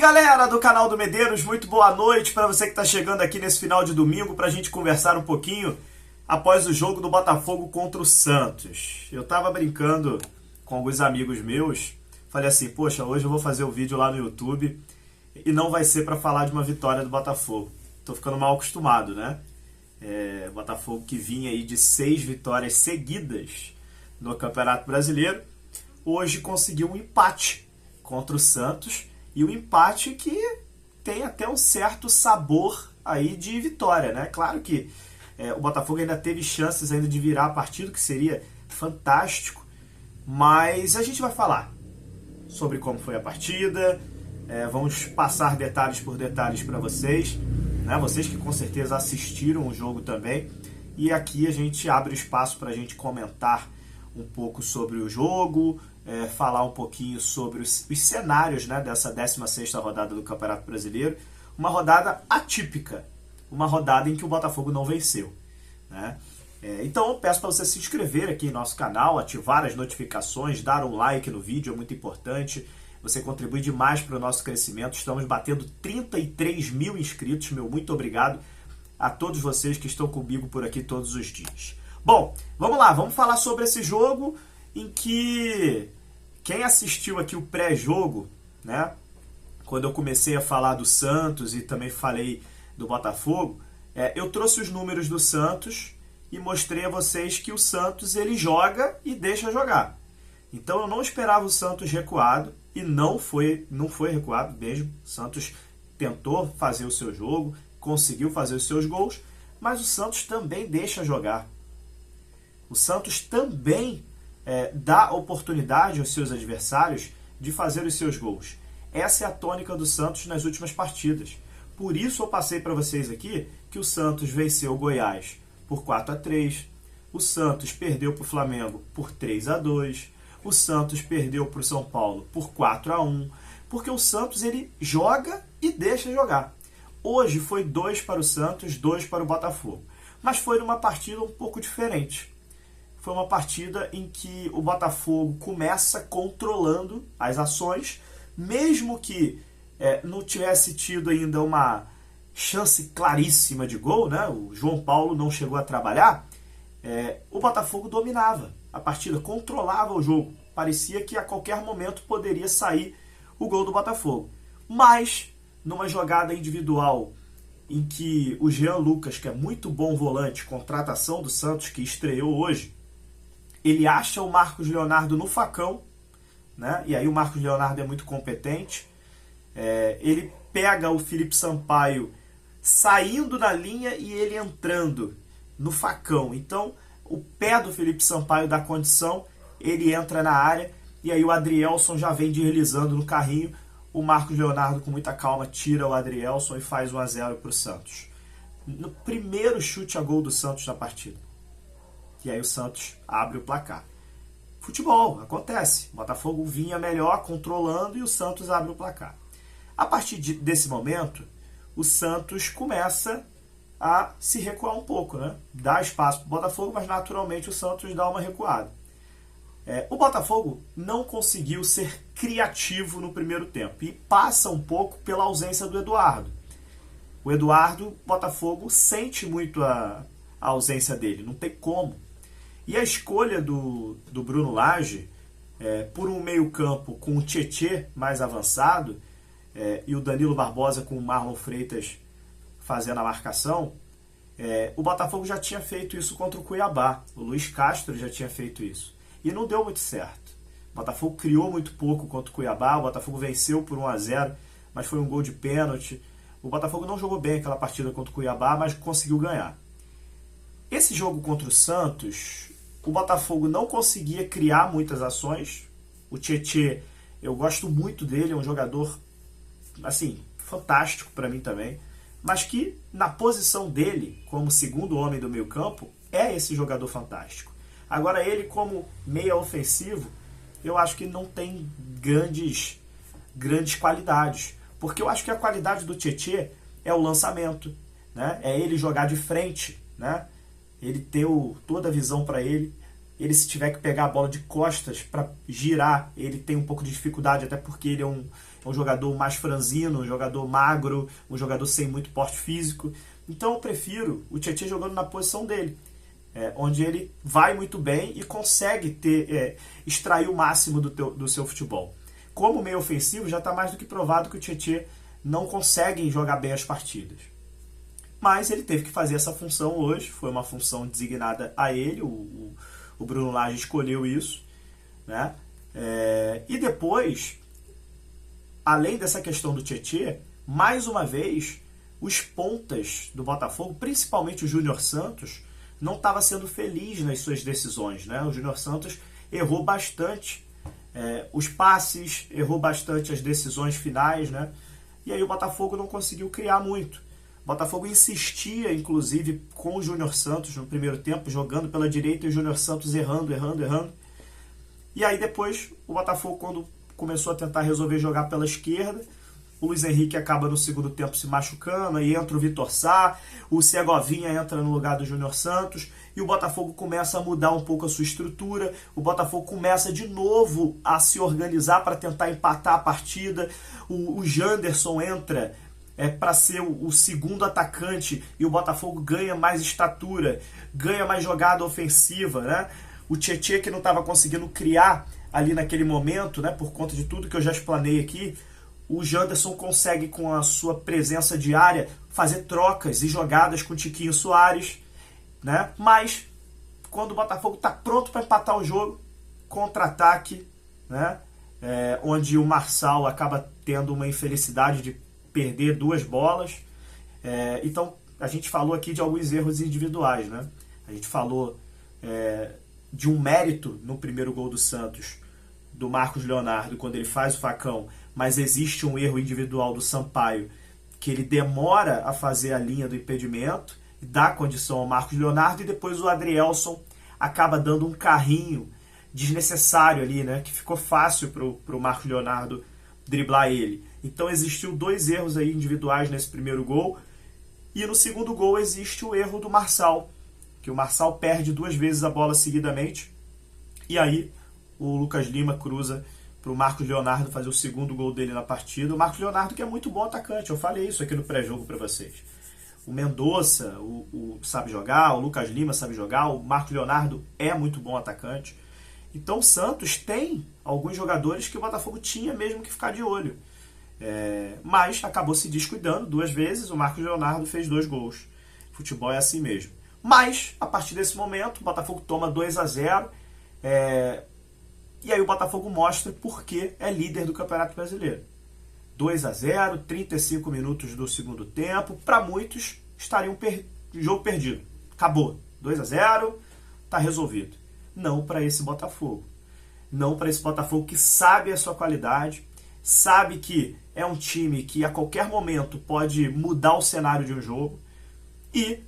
Galera do canal do Medeiros, muito boa noite para você que está chegando aqui nesse final de domingo para a gente conversar um pouquinho após o jogo do Botafogo contra o Santos. Eu tava brincando com alguns amigos meus, falei assim, poxa, hoje eu vou fazer o vídeo lá no YouTube e não vai ser para falar de uma vitória do Botafogo. Tô ficando mal acostumado, né? Botafogo que vinha aí de 6 vitórias seguidas no Campeonato Brasileiro, hoje conseguiu um empate contra o Santos. E o empate que tem até um certo sabor aí de vitória, né? Claro que o Botafogo ainda teve chances ainda de virar a partida, que seria fantástico. Mas a gente vai falar sobre como foi a partida. Vamos passar detalhes por detalhes para vocês, né? Vocês que com certeza assistiram o jogo também. E aqui a gente abre espaço para a gente comentar um pouco sobre o jogo, falar um pouquinho sobre os cenários, né, dessa 16ª rodada do Campeonato Brasileiro. Uma rodada atípica, uma rodada em que o Botafogo não venceu, né? Então eu peço para você se inscrever aqui em nosso canal, ativar as notificações, dar um like no vídeo, é muito importante. Você contribui demais para o nosso crescimento. Estamos batendo 33 mil inscritos. Meu muito obrigado a todos vocês que estão comigo por aqui todos os dias. Bom, vamos lá, vamos falar sobre esse jogo em que quem assistiu aqui o pré-jogo, né, quando eu comecei a falar do Santos e também falei do Botafogo, eu trouxe os números do Santos e mostrei a vocês que o Santos ele joga e deixa jogar. Então eu não esperava o Santos recuado e não foi recuado mesmo. O Santos tentou fazer o seu jogo, conseguiu fazer os seus gols, mas o Santos também deixa jogar. O Santos também dá oportunidade aos seus adversários de fazer os seus gols. Essa é a tônica do Santos nas últimas partidas. Por isso eu passei para vocês aqui que o Santos venceu o Goiás por 4-3, o Santos perdeu para o Flamengo por 3-2, o Santos perdeu para o São Paulo por 4-1, porque o Santos ele joga e deixa jogar. Hoje foi 2 para o Santos, 2 para o Botafogo, mas foi numa partida um pouco diferente. Foi uma partida em que o Botafogo começa controlando as ações, mesmo que não tivesse tido ainda uma chance claríssima de gol, né? O João Paulo não chegou a trabalhar, o Botafogo dominava a partida, controlava o jogo. Parecia que a qualquer momento poderia sair o gol do Botafogo. Mas, numa jogada individual em que o Jean Lucas, que é muito bom volante, contratação do Santos, que estreou hoje, ele acha o Marcos Leonardo no facão, né? E aí o Marcos Leonardo é muito competente. Ele pega o Felipe Sampaio saindo da linha e ele entrando no facão. Então, o pé do Felipe Sampaio dá condição, ele entra na área e aí o Adrielson já vem deslizando no carrinho. O Marcos Leonardo, com muita calma, tira o Adrielson e faz 1-0 para o Santos. No primeiro chute a gol do Santos na partida. E aí o Santos abre o placar. Futebol, acontece. O Botafogo vinha melhor, controlando, e o Santos abre o placar. A partir desse momento, o Santos começa a se recuar um pouco, né? Dá espaço para o Botafogo, mas naturalmente o Santos dá uma recuada. O Botafogo não conseguiu ser criativo no primeiro tempo e passa um pouco pela ausência do Eduardo. O Eduardo, Botafogo sente muito a ausência dele, não tem como. E a escolha do Bruno Lage por um meio-campo com o Tietê mais avançado e o Danilo Barbosa com o Marlon Freitas fazendo a marcação, o Botafogo já tinha feito isso contra o Cuiabá. O Luiz Castro já tinha feito isso. E não deu muito certo. O Botafogo criou muito pouco contra o Cuiabá, o Botafogo venceu por 1-0, mas foi um gol de pênalti. O Botafogo não jogou bem aquela partida contra o Cuiabá, mas conseguiu ganhar. Esse jogo contra o Santos, o Botafogo não conseguia criar muitas ações. O Tietê, eu gosto muito dele, é um jogador assim, fantástico para mim também, mas que na posição dele, como segundo homem do meio campo, é esse jogador fantástico. Agora ele como meia ofensivo, eu acho que não tem grandes qualidades, porque eu acho que a qualidade do Tietê é o lançamento, né? É ele jogar de frente, né? Ele ter toda a visão para ele. Ele, se tiver que pegar a bola de costas para girar, ele tem um pouco de dificuldade, até porque ele é um jogador mais franzino, um jogador magro, um jogador sem muito porte físico. Então eu prefiro o Tietchan jogando na posição dele, onde ele vai muito bem e consegue extrair o máximo do seu futebol. Como meio ofensivo, já está mais do que provado que o Tietchan não consegue jogar bem as partidas. Mas ele teve que fazer essa função hoje, foi uma função designada a ele, o Bruno Lage escolheu isso, né? E depois, além dessa questão do Tietchan, mais uma vez, os pontas do Botafogo, principalmente o Júnior Santos, não estava sendo feliz nas suas decisões, né? O Júnior Santos errou bastante os passes, errou bastante as decisões finais, né? E aí o Botafogo não conseguiu criar muito. O Botafogo insistia, inclusive, com o Júnior Santos no primeiro tempo, jogando pela direita e o Júnior Santos errando. E aí depois, o Botafogo, quando começou a tentar resolver jogar pela esquerda, o Luiz Henrique acaba no segundo tempo se machucando, aí entra o Vitor Sá, o Segovinha entra no lugar do Júnior Santos, e o Botafogo começa a mudar um pouco a sua estrutura, o Botafogo começa de novo a se organizar para tentar empatar a partida, o Janderson entra para ser o segundo atacante, e o Botafogo ganha mais estatura, ganha mais jogada ofensiva, né? O Tietchan, que não estava conseguindo criar ali naquele momento, né, por conta de tudo que eu já explanei aqui, o Janderson consegue, com a sua presença diária, fazer trocas e jogadas com o Tiquinho Soares, né? Mas, quando o Botafogo está pronto para empatar o jogo, contra-ataque, né? Onde o Marçal acaba tendo uma infelicidade de perder 2 bolas. Então, a gente falou aqui de alguns erros individuais, né? A gente falou de um mérito no primeiro gol do Santos, do Marcos Leonardo, quando ele faz o facão, mas existe um erro individual do Sampaio, que ele demora a fazer a linha do impedimento, dá condição ao Marcos Leonardo, e depois o Adrielson acaba dando um carrinho desnecessário ali, né, que ficou fácil para o Marcos Leonardo driblar ele. Então existiu 2 erros aí individuais nesse primeiro gol, e no segundo gol existe o erro do Marçal, que o Marçal perde 2 vezes a bola seguidamente, e aí o Lucas Lima cruza para o Marcos Leonardo fazer o segundo gol dele na partida. O Marcos Leonardo, que é muito bom atacante, eu falei isso aqui no pré-jogo para vocês. O Mendonça sabe jogar, o Lucas Lima sabe jogar, o Marcos Leonardo é muito bom atacante. Então o Santos tem alguns jogadores que o Botafogo tinha mesmo que ficar de olho. Mas acabou se descuidando 2 vezes, o Marcos Leonardo fez 2 gols. Futebol é assim mesmo. Mas, a partir desse momento, o Botafogo toma 2-0. E aí o Botafogo mostra por que é líder do Campeonato Brasileiro. 2-0, 35 minutos do segundo tempo. Para muitos, estaria jogo perdido. Acabou. 2-0, está resolvido. Não para esse Botafogo. Não para esse Botafogo que sabe a sua qualidade, sabe que é um time que a qualquer momento pode mudar o cenário de um jogo. E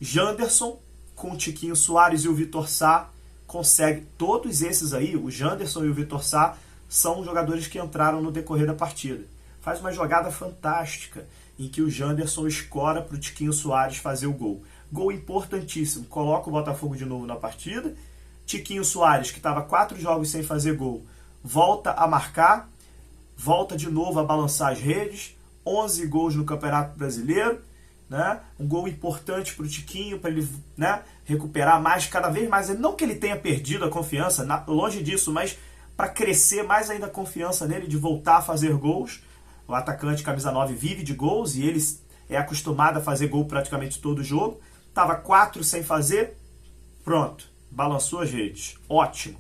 Janderson, com o Tiquinho Soares e o Vitor Sá, consegue. Todos esses aí, o Janderson e o Vitor Sá, são jogadores que entraram no decorrer da partida. Faz uma jogada fantástica em que o Janderson escora para o Tiquinho Soares fazer o gol. Gol importantíssimo. Coloca o Botafogo de novo na partida. Tiquinho Soares, que estava 4 jogos sem fazer gol, volta a marcar, volta de novo a balançar as redes. 11 gols no Campeonato Brasileiro. Né? Um gol importante para o Tiquinho, para ele, né, recuperar mais, cada vez mais. Não que ele tenha perdido a confiança, longe disso, mas para crescer mais ainda a confiança nele de voltar a fazer gols. O atacante camisa 9 vive de gols e ele é acostumado a fazer gol praticamente todo jogo. Estava 4 sem fazer, pronto, balançou as redes, ótimo.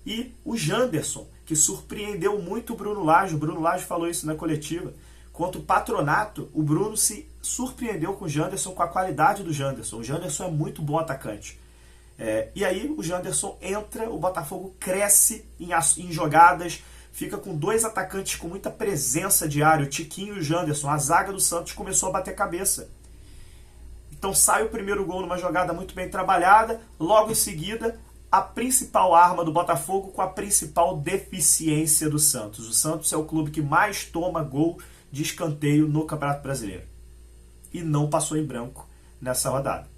E o Janderson, que surpreendeu muito o Bruno Lage. O Bruno Lage falou isso na coletiva. Contra o Patronato, o Bruno se surpreendeu com o Janderson, com a qualidade do Janderson. O Janderson é muito bom atacante. E aí o Janderson entra, o Botafogo cresce em jogadas, fica com 2 atacantes com muita presença diária, o Tiquinho e o Janderson. A zaga do Santos começou a bater cabeça. Então sai o primeiro gol numa jogada muito bem trabalhada, logo em seguida a principal arma do Botafogo com a principal deficiência do Santos. O Santos é o clube que mais toma gol de escanteio no Campeonato Brasileiro. E não passou em branco nessa rodada.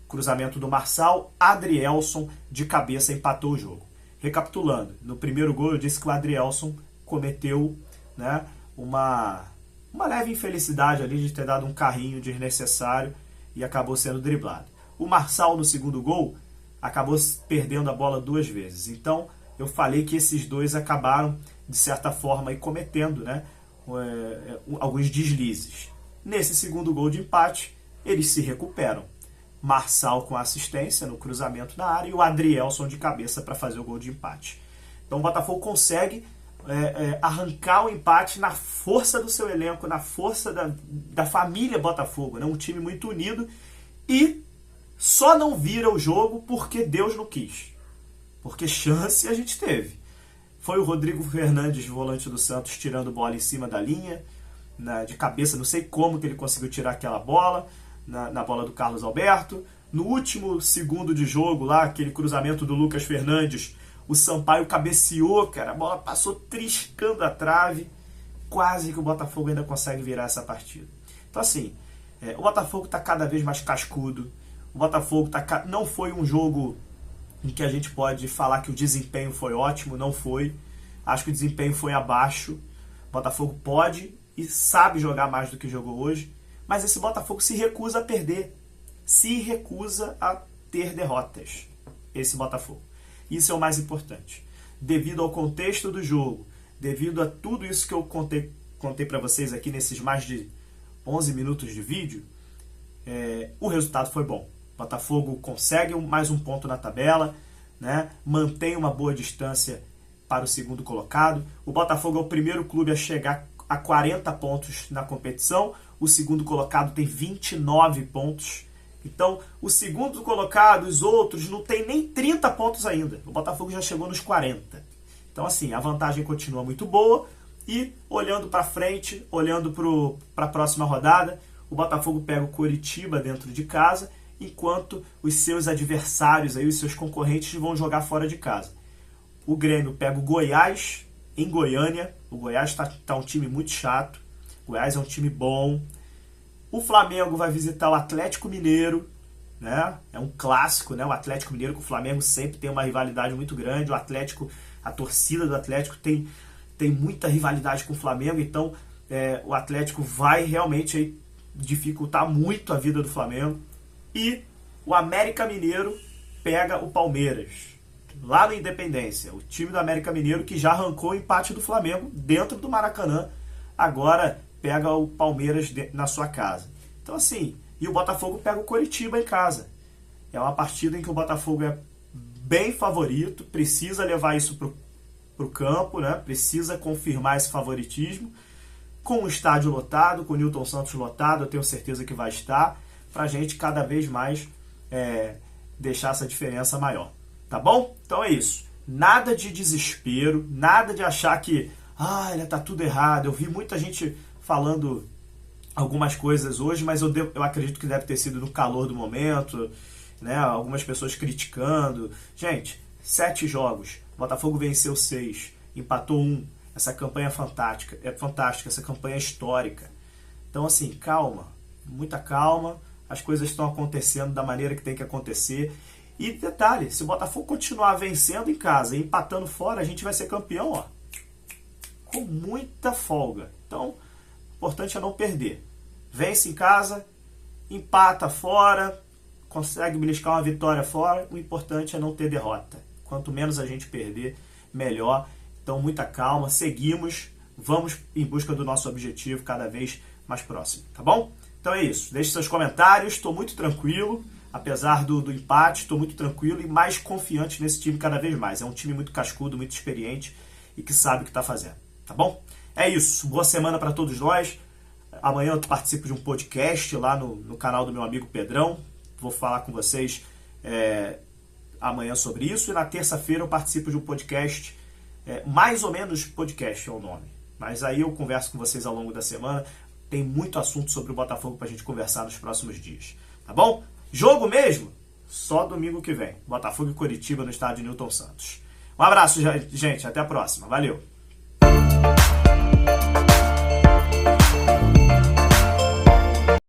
Cruzamento do Marçal, Adrielson de cabeça empatou o jogo. Recapitulando, no primeiro gol eu disse que o Adrielson cometeu, né, uma leve infelicidade ali de ter dado um carrinho desnecessário e acabou sendo driblado. O Marçal no segundo gol acabou perdendo a bola 2 vezes. Então eu falei que esses dois acabaram, de certa forma, aí, cometendo, né, alguns deslizes. Nesse segundo gol de empate, eles se recuperam. Marçal com assistência no cruzamento na área e o Adrielson de cabeça para fazer o gol de empate. Então o Botafogo consegue arrancar o empate na força do seu elenco, na força da família Botafogo, né? Um time muito unido, e só não vira o jogo porque Deus não quis. Porque chance a gente teve. Foi o Rodrigo Fernandes, volante do Santos, tirando bola em cima da linha, de cabeça, não sei como que ele conseguiu tirar aquela bola, na bola do Carlos Alberto. No último segundo de jogo lá, aquele cruzamento do Lucas Fernandes, o Sampaio cabeceou, cara, a bola passou triscando a trave, quase que o Botafogo ainda consegue virar essa partida. Então assim, o Botafogo está cada vez mais cascudo, o Botafogo não foi um jogo em que a gente pode falar que o desempenho foi ótimo, não foi, acho que o desempenho foi abaixo. O Botafogo pode e sabe jogar mais do que jogou hoje, mas esse Botafogo se recusa a perder, se recusa a ter derrotas, esse Botafogo. Isso é o mais importante. Devido ao contexto do jogo, devido a tudo isso que eu contei para vocês aqui nesses mais de 11 minutos de vídeo, o resultado foi bom. O Botafogo consegue mais um ponto na tabela, né? Mantém uma boa distância para o segundo colocado. O Botafogo é o primeiro clube a chegar a 40 pontos na competição. O segundo colocado tem 29 pontos. Então, o segundo colocado, os outros, não tem nem 30 pontos ainda. O Botafogo já chegou nos 40. Então, assim, a vantagem continua muito boa. E, olhando para frente, olhando para a próxima rodada, o Botafogo pega o Coritiba dentro de casa, enquanto os seus adversários, aí, os seus concorrentes, vão jogar fora de casa. O Grêmio pega o Goiás, em Goiânia. O Goiás está um time muito chato. O Goiás é um time bom. O Flamengo vai visitar o Atlético Mineiro, né? É um clássico, né? O Atlético Mineiro com o Flamengo sempre tem uma rivalidade muito grande. O Atlético, a torcida do Atlético tem muita rivalidade com o Flamengo, então o Atlético vai realmente aí dificultar muito a vida do Flamengo. E o América Mineiro pega o Palmeiras, lá na Independência. O time do América Mineiro que já arrancou o empate do Flamengo dentro do Maracanã, agora pega o Palmeiras na sua casa. Então assim, e o Botafogo pega o Coritiba em casa. É uma partida em que o Botafogo é bem favorito, precisa levar isso pro campo, né? Precisa confirmar esse favoritismo. Com o estádio lotado, com o Nilton Santos lotado, eu tenho certeza que vai estar, pra gente cada vez mais deixar essa diferença maior. Tá bom? Então é isso. Nada de desespero, nada de achar que tá tudo errado. Eu vi muita gente falando algumas coisas hoje, mas eu acredito que deve ter sido no calor do momento, né? Algumas pessoas criticando. Gente, 7 jogos, Botafogo venceu 6, empatou 1. Essa campanha é fantástica, essa campanha é histórica. Então assim, calma, muita calma, as coisas estão acontecendo da maneira que tem que acontecer. E detalhe, se o Botafogo continuar vencendo em casa e empatando fora, a gente vai ser campeão, ó, com muita folga. Então, o importante é não perder. Vence em casa, empata fora, consegue beliscar uma vitória fora. O importante é não ter derrota. Quanto menos a gente perder, melhor. Então, muita calma, seguimos, vamos em busca do nosso objetivo cada vez mais próximo, tá bom? Então é isso, deixe seus comentários, estou muito tranquilo, apesar do empate, estou muito tranquilo e mais confiante nesse time cada vez mais. É um time muito cascudo, muito experiente e que sabe o que está fazendo, tá bom? É isso, boa semana para todos nós. Amanhã eu participo de um podcast lá no canal do meu amigo Pedrão. Vou falar com vocês amanhã sobre isso. E na terça-feira eu participo de um podcast, mais ou menos podcast é o nome. Mas aí eu converso com vocês ao longo da semana. Tem muito assunto sobre o Botafogo para a gente conversar nos próximos dias. Tá bom? Jogo mesmo? Só domingo que vem. Botafogo e Coritiba no estádio Nilton Santos. Um abraço, gente. Até a próxima. Valeu!